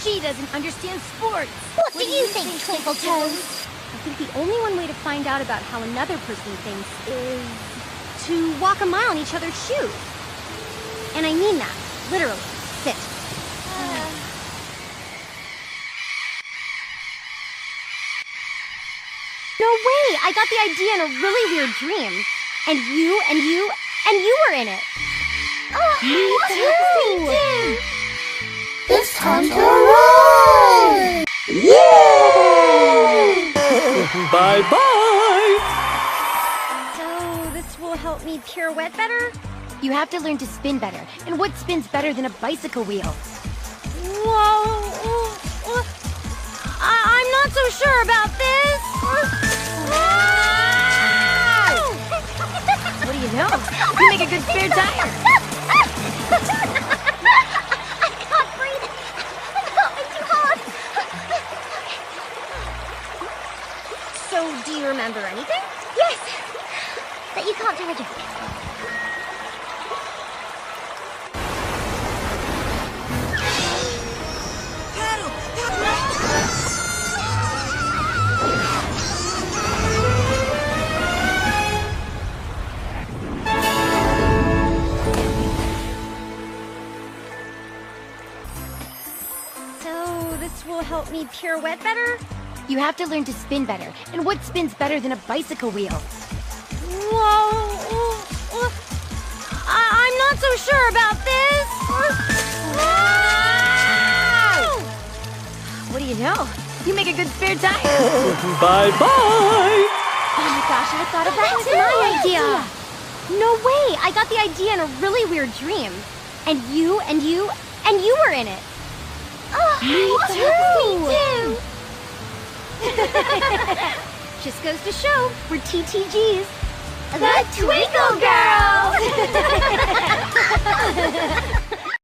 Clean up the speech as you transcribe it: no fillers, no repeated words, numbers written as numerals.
She doesn't understand sports. What do you think, Twinkle Toes? I think the only one way to find out about how another person thinks is to walk a mile in each other's shoes. And I mean that, literally. Sit. No way! I got the idea in a really weird dream. And you were in it. Me too! It's time to run! Yay! Bye-bye! So, this will help me pirouette better? You have to learn to spin better. And what spins better than a bicycle wheel? Whoa! I'm not so sure about this! What do you know? You make a good spare tire! I can't breathe! It's too hard! So, do you remember anything? Yes! That you can't do a joke. Will help me pirouette better? You have to learn to spin better. And what spins better than a bicycle wheel? Whoa! I'm not so sure about this! What do you know? You make a good spare tire! Bye-bye! Oh my gosh, I thought of that was my idea! No way! I got the idea in a really weird dream. And you were in it. Me too! Just goes to show, we're TTGs. The Twinkle Girls!